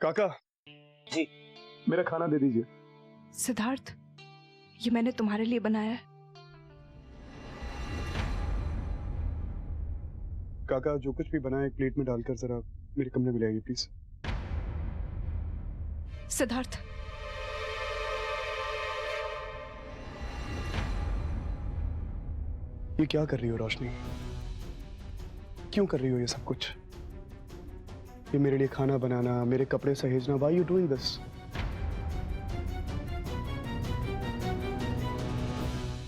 काका जी। मेरा खाना दे दीजिए। सिद्धार्थ, ये मैंने तुम्हारे लिए बनाया है। काका जो कुछ भी बनाया एक प्लेट में डालकर जरा मेरे कमरे में ले आइए प्लीज। सिद्धार्थ, ये क्या कर रही हो रोशनी? क्यों कर रही हो ये सब कुछ? ये मेरे लिए खाना बनाना, मेरे कपड़े सहेजना, व्हाई यू डूइंग दिस?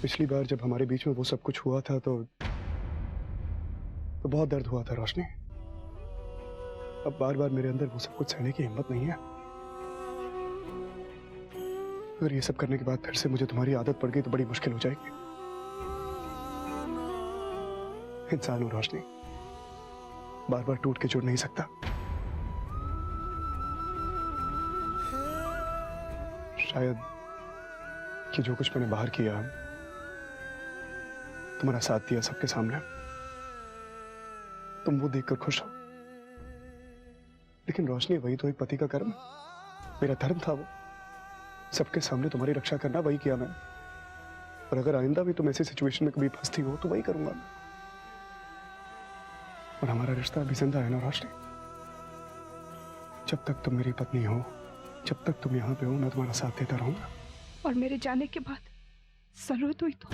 पिछली बार जब हमारे बीच में वो सब कुछ हुआ था तो बहुत दर्द हुआ था रोशनी। अब बार बार मेरे अंदर वो सब कुछ सहने की हिम्मत नहीं है। अगर ये सब करने के बाद फिर से मुझे तुम्हारी आदत पड़ गई तो बड़ी मुश्किल हो जाएगी। इंसान हूं रोशनी, बार बार टूट के जुड़ नहीं सकता। शायद कि जो कुछ मैंने बाहर किया, तुम्हारा साथ दिया सबके सामने, तुम वो देखकर खुश हो। लेकिन रोशनी वही तो एक पति का कर्म है, मेरा धर्म था वो। सबके सामने तुम्हारी रक्षा करना, वही किया मैंने। और अगर आइंदा भी तुम ऐसी सिचुएशन में कभी फंसती हो तो वही करूंगा। और हमारा रिश्ता अभी जिंदा है ना रोशनी? जब तक तुम मेरी पत्नी हो, जब तक तुम यहाँ पे हो, मैं तुम्हारा साथ देता रहूंगा। और मेरे जाने के बाद जरूरत हुई तो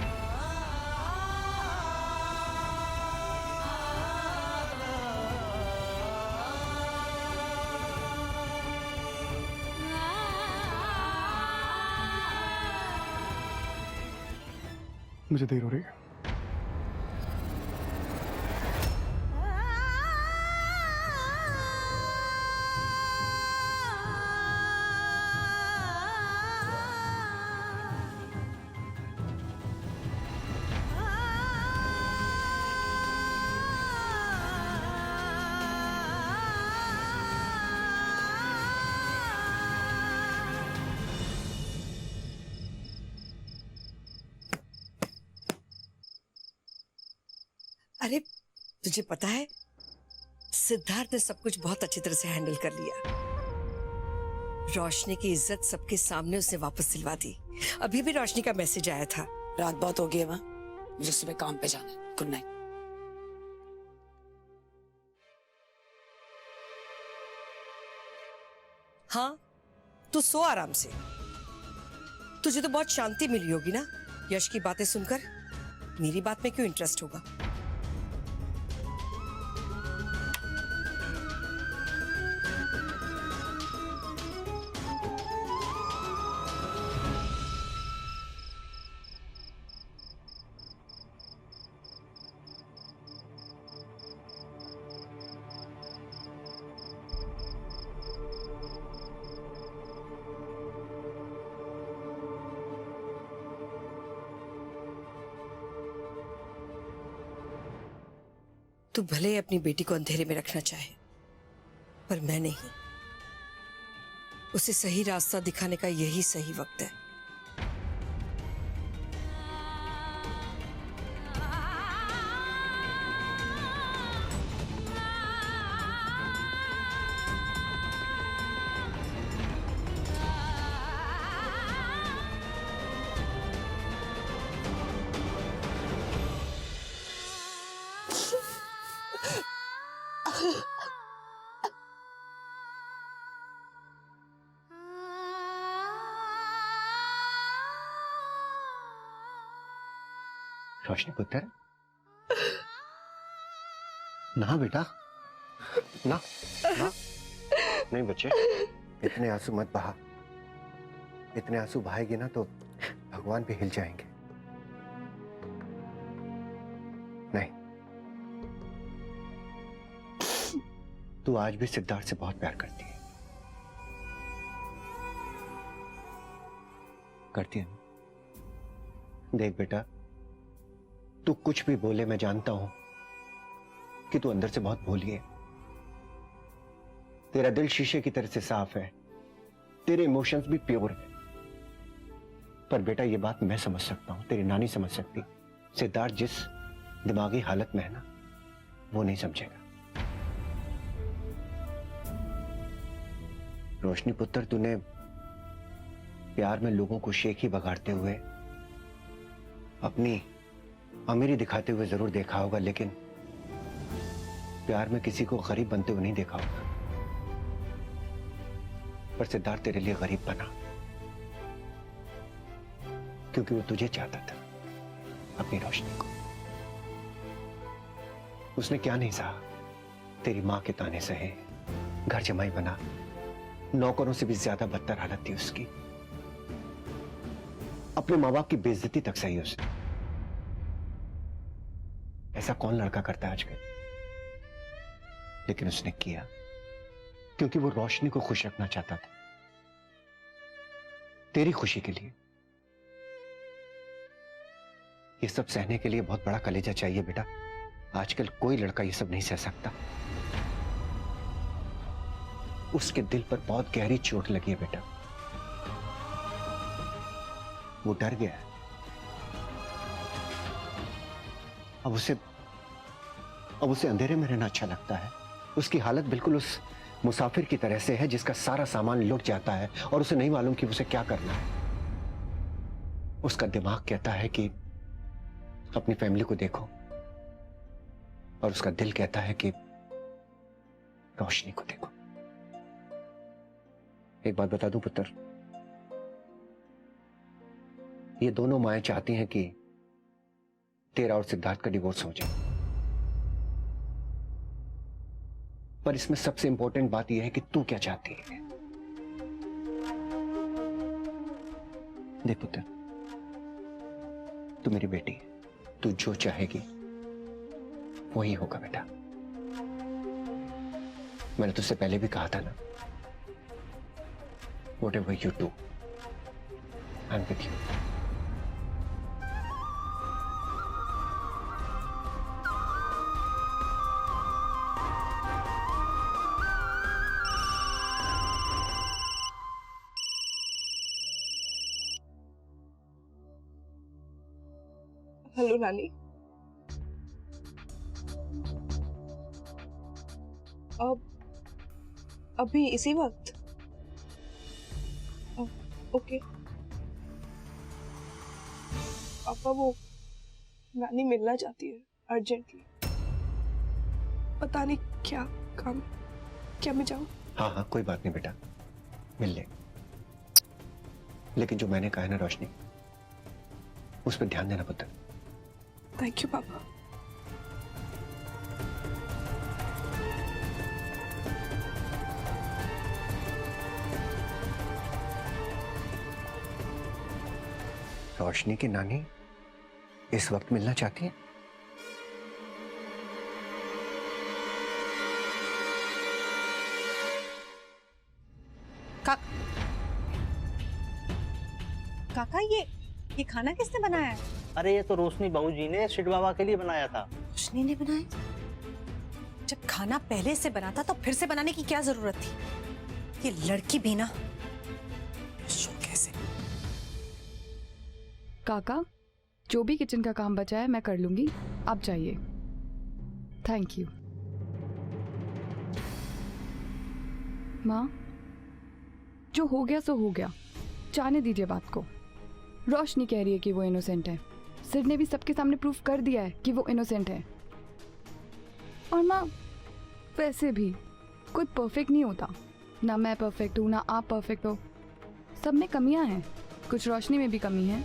मुझे देर हो रही है। अरे तुझे पता है, सिद्धार्थ ने सब कुछ बहुत अच्छी तरह से हैंडल कर लिया। रोशनी की इज्जत सबके सामने उसने वापस दिलवा दी। अभी भी रोशनी का मैसेज आया था। रात बहुत हो गई है, मुझे सुबह काम पे जाना है। Good night. हाँ, तू सो आराम से। तुझे तो बहुत शांति मिली होगी ना यश की बातें सुनकर। मेरी बात में क्यों इंटरेस्ट होगा? तू भले ही अपनी बेटी को अंधेरे में रखना चाहे, पर मैं नहीं। उसे सही रास्ता दिखाने का यही सही वक्त है। रोशनी पुत्र, ना बेटा, ना ना, नहीं बच्चे, इतने आंसू मत बहा। इतने आंसू बहाएगी ना तो भगवान भी हिल जाएंगे। नहीं, तू आज भी सिद्धार्थ से बहुत प्यार करती है। करती है ना? देख बेटा, तू कुछ भी बोले, मैं जानता हूं कि तू अंदर से बहुत भोली है। तेरा दिल शीशे की तरह से साफ है, तेरे इमोशंस भी प्योर है। पर बेटा ये बात मैं समझ सकता हूं, तेरी नानी समझ सकती। सिद्धार्थ जिस दिमागी हालत में है ना, वो नहीं समझेगा। रोशनी पुत्र, तूने प्यार में लोगों को शेख ही बगाड़ते हुए, अपनी अमीरी दिखाते हुए जरूर देखा होगा, लेकिन प्यार में किसी को गरीब बनते हुए नहीं देखा होगा। पर सिद्धार्थ तेरे लिए गरीब बना क्योंकि वो तुझे चाहता था, अपनी रोशनी को। उसने क्या नहीं सहा, तेरी मां के ताने सहे, घर जमाई बना, नौकरों से भी ज्यादा बदतर हालत थी उसकी, अपने माँ बाप की बेइज्जती तक सही उसने। ऐसा कौन लड़का करता है आजकल? लेकिन उसने किया क्योंकि वो रोशनी को खुश रखना चाहता था, तेरी खुशी के लिए। ये सब सहने के लिए बहुत बड़ा कलेजा चाहिए बेटा। आजकल कोई लड़का ये सब नहीं सह सकता। उसके दिल पर बहुत गहरी चोट लगी है बेटा, वो डर गया है। अब उसे अंधेरे में रहना अच्छा लगता है। उसकी हालत बिल्कुल उस मुसाफिर की तरह से है जिसका सारा सामान लुट जाता है और उसे नहीं मालूम कि उसे क्या करना है। उसका दिमाग कहता है कि अपनी फैमिली को देखो, और उसका दिल कहता है कि रोशनी को देखो। एक बात बता दूं पुत्र, ये दोनों माएं चाहती हैं कि तेरा और सिद्धार्थ का डिवोर्स हो जाए, पर इसमें सबसे इंपॉर्टेंट बात यह है कि तू क्या चाहती है। देख पुत्र, तू मेरी बेटी है, तू जो चाहेगी वही होगा बेटा। मैंने तुझसे पहले भी कहा था ना, whatever you do, I'm with you. Hello नानी। अभी इसी वक्त? ओके। पापा, वो नानी मिलना चाहती है अर्जेंटली। पता नहीं क्या काम, क्या मैं जाऊं? हाँ, कोई बात नहीं बेटा, मिल ले। लेकिन जो मैंने कहा है ना रोशनी, उस पर ध्यान देना पुत्र। थैंक यू पापा। रोशनी की नानी इस वक्त मिलना चाहती है? काका, ये खाना किसने बनाया है? अरे ये तो रोशनी बहू जी ने शिट बाबा के लिए बनाया था। रोशनी ने बनाया? जब खाना पहले से बना था तो फिर से बनाने की क्या जरूरत थी? ये लड़की भी ना कैसे। काका, जो भी किचन का काम बचा है मैं कर लूंगी, आप जाइए। Thank you. माँ, जो हो गया सो हो गया, जाने दीजिए बात को। रोशनी कह रही है कि वो इनोसेंट है, सिर ने भी सबके सामने प्रूफ कर दिया है कि वो इनोसेंट है। और माँ, वैसे भी कोई परफेक्ट नहीं होता, ना मैं परफेक्ट हूँ ना आप परफेक्ट हो, सब में कमियां हैं। कुछ रोशनी में भी कमी है,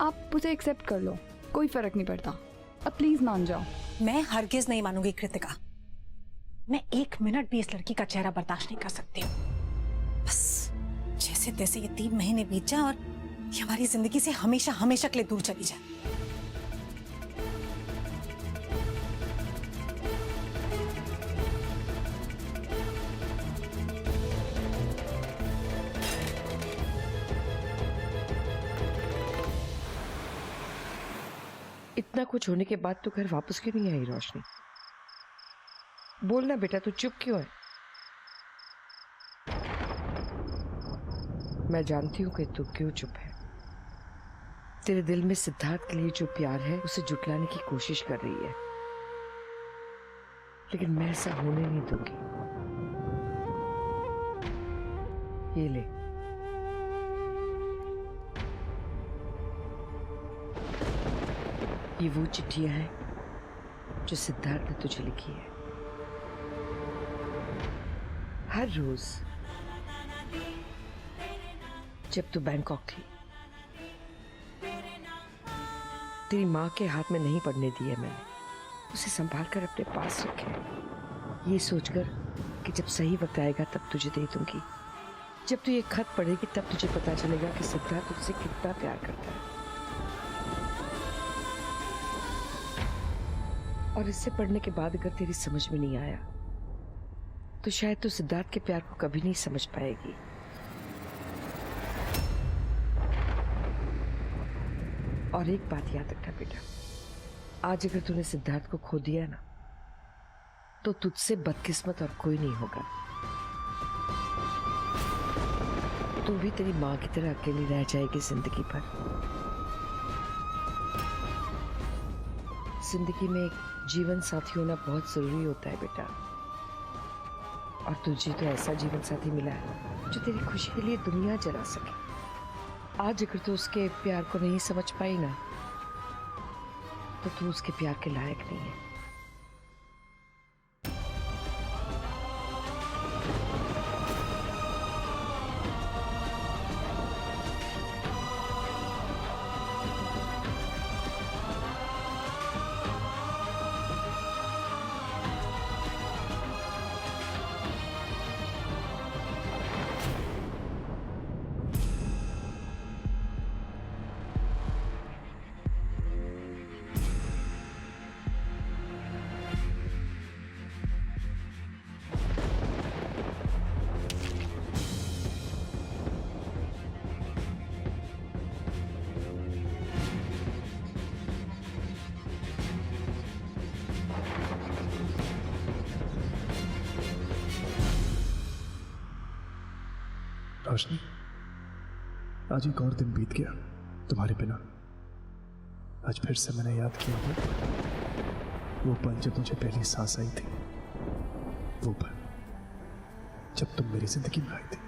आप उसे एक्सेप्ट कर लो, कोई फर्क नहीं पड़ता। अब प्लीज मान जाओ। मैं हरगिज नहीं मानूंगी कृतिका। मैं 1 मिनट भी इस लड़की का चेहरा बर्दाश्त नहीं कर सकती हूँ। बस जैसे तैसे ये 3 महीने बीत जाए और ये हमारी जिंदगी से हमेशा हमेशा के लिए दूर चली जाए। इतना कुछ होने के बाद तो घर वापस क्यों नहीं आई रोशनी? बोलना बेटा, तू चुप क्यों है? मैं जानती हूँ कि तू क्यों चुप है। तेरे दिल में सिद्धार्थ के लिए जो प्यार है उसे जुटलाने की कोशिश कर रही है, लेकिन मैं ऐसा होने नहीं दूंगी। ये ले। ये वो चिट्ठियां हैं जो सिद्धार्थ ने तुझे लिखी है। हर रोज जब तू बैंकॉक थी, तेरी माँ के हाथ में नहीं पड़ने दिए मैंने, उसे संभाल कर अपने पास रखे, ये सोचकर कि जब सही वक्त आएगा तब तुझे दे दूंगी। जब तू ये खत पढ़ेगी तब तुझे पता चलेगा कि सिद्धार्थ तुझसे कितना प्यार करता है। और इससे पढ़ने के बाद अगर तेरी समझ में नहीं आया तो शायद तू सिद्धार्थ के प्यार को कभी नहीं समझ पाएगी। और एक बात याद रखना बेटा, आज अगर तूने सिद्धार्थ को खो दिया ना तो तुझसे बदकिस्मत और कोई नहीं होगा। तू भी तेरी माँ की तरह अकेली रह जाएगी जिंदगी भर। जिंदगी में एक जीवन साथी होना बहुत जरूरी होता है बेटा, और तुझे तो ऐसा जीवन साथी मिला है जो तेरी खुशी के लिए दुनिया जला सके। आज अगर तू उसके प्यार को नहीं समझ पाई ना तो तू उसके प्यार के लायक नहीं है। रोशनी, आज एक और दिन बीत गया तुम्हारे बिना। आज फिर से मैंने याद किया वो पल जब मुझे पहली सांस आई थी, वो पल जब तुम मेरी जिंदगी में आई थी।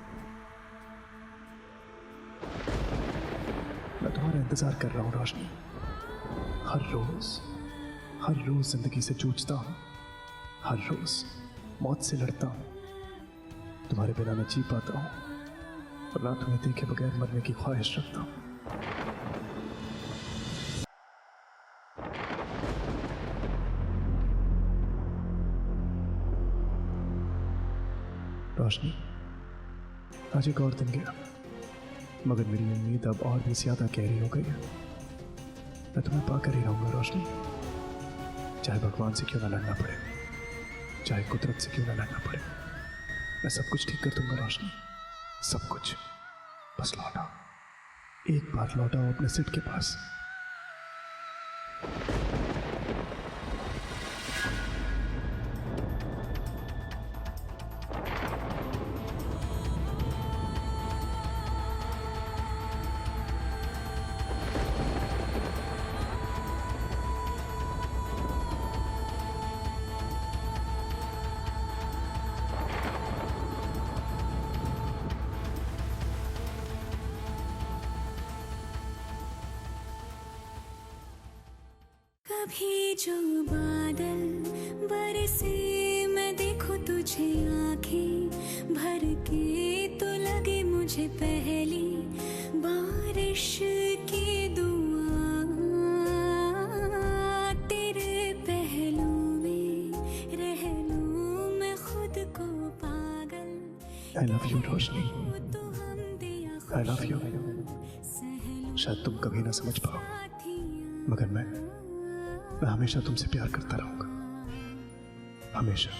मैं तुम्हारा इंतजार कर रहा हूं रोशनी। हर रोज जिंदगी से जूझता हूं, हर रोज मौत से लड़ता हूं। तुम्हारे बिना मैं जी पाता हूं और ना तुम्हें देखे बगैर मरने की ख्वाहिश रखता हूं। रोशनी, आज एक और दिन गया, मगर मेरी उम्मीद अब और भी ज्यादा गहरी हो गई है। मैं तुम्हें पाकर ही रहूंगा रोशनी, चाहे भगवान से क्यों ना लड़ना पड़े, चाहे कुदरत से क्यों ना लड़ना पड़े। मैं सब कुछ ठीक कर दूंगा रोशनी, सब कुछ। बस लौटाओ, एक बार लौटाओ अपने सिट के पास। कभी जो बादल बरसे मैं देखूं तुझे आंखें भर के, तो लगे मुझे पहली बारिश की दुआ। तेरे पहलू में रह लूं मैं खुद को पागल। I love you रोशनी, तो हम दिया I love you। शायद तुम कभी ना समझ पाओ, मगर मैं हमेशा तुमसे प्यार करता रहूंगा, हमेशा।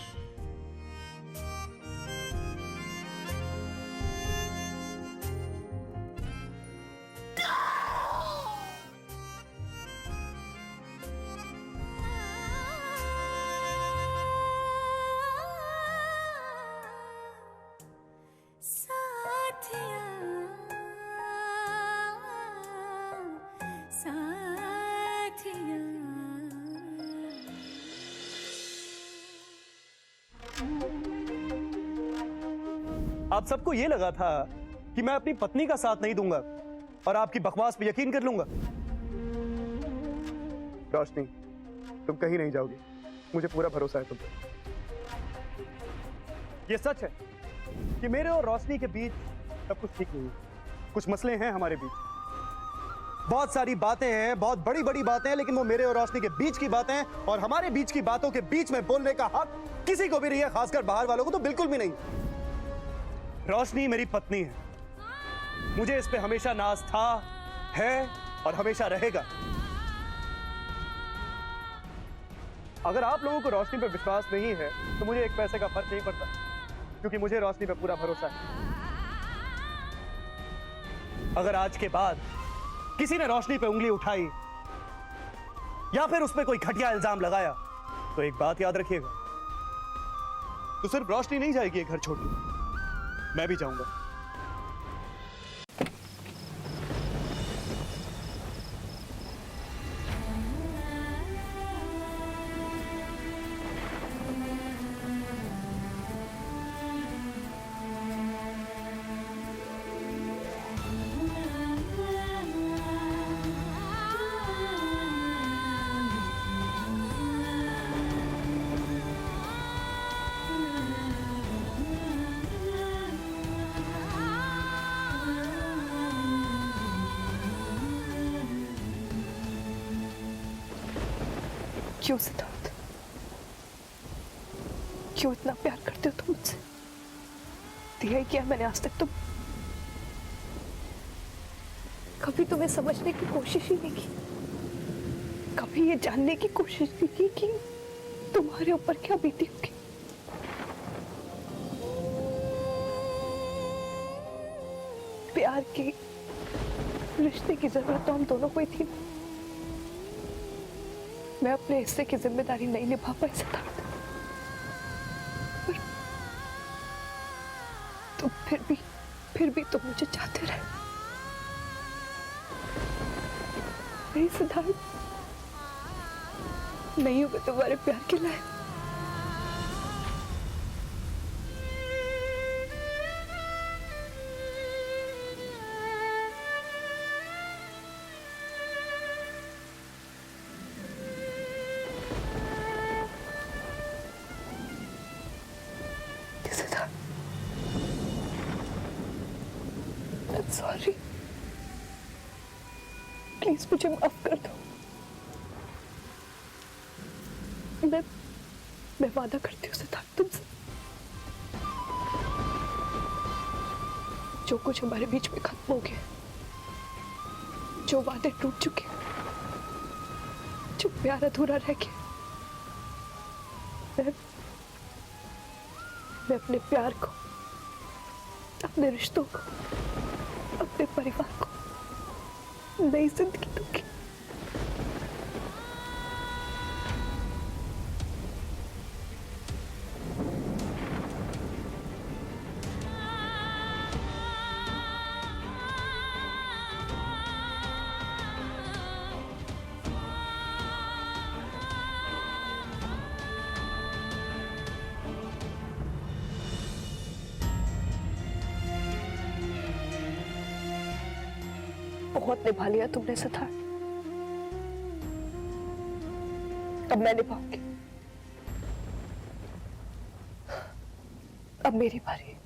आप सबको ये लगा था कि मैं अपनी पत्नी का साथ नहीं दूंगा और आपकी बकवास पे यकीन कर लूंगा। रोशनी, तुम कहीं नहीं जाओगी, मुझे पूरा भरोसा है तुम पर। ये सच है कि मेरे और रोशनी के बीच सब कुछ ठीक नहीं है। कुछ मसले हैं हमारे बीच, बहुत सारी बातें हैं, बहुत बड़ी बड़ी बातें हैं, लेकिन वो मेरे और रोशनी के बीच की बातें हैं और हमारे बीच की बातों के बीच में बोलने का हक किसी को भी नहीं है, खासकर बाहर वालों को तो बिल्कुल भी नहीं। रोशनी मेरी पत्नी है, मुझे इस पे हमेशा नाज था, है और हमेशा रहेगा। अगर आप लोगों को रोशनी पे विश्वास नहीं है तो मुझे एक पैसे का फर्क नहीं पड़ता, क्योंकि मुझे रोशनी पे पूरा भरोसा है। अगर आज के बाद किसी ने रोशनी पे उंगली उठाई या फिर उस पे कोई घटिया इल्जाम लगाया तो एक बात याद रखिएगा, तो सिर्फ रोशनी नहीं जाएगी ये घर छोड़ के, मैं भी जाऊंगा। क्यों सिद्धार्थ, क्यों इतना प्यार करते हो तुम मुझसे? दिया ही क्या मैंने आज तक? तुम कभी तुम्हें समझने की कोशिश ही नहीं की, कभी ये जानने की कोशिश नहीं की कि तुम्हारे ऊपर क्या बीती होगी। प्यार की, रिश्ते की जरूरत तो हम दोनों को ही थी। मैं अपने हिस्से की जिम्मेदारी नहीं निभा पाई सिद्धार्थ, पर तुम फिर भी तुम मुझे चाहते रहे। नहीं सिद्धार्थ, नहीं हुए तुम्हारे प्यार के लायक। सॉरी, प्लीज मुझे माफ कर दो। मैं वादा करती हूँ सिद्धार्थ तुमसे, जो कुछ हमारे बीच में खत्म हो गया, जो वादे टूट चुके, जो प्यार अधूरा रह गया, मैं अपने प्यार को, अपने रिश्तों को, अपने परिवार को नई जिंदगी दूंगी। बहुत निभा लिया तुमने सिद्धार्थ, अब मैं निभाऊंगी। अब मेरी बारी है।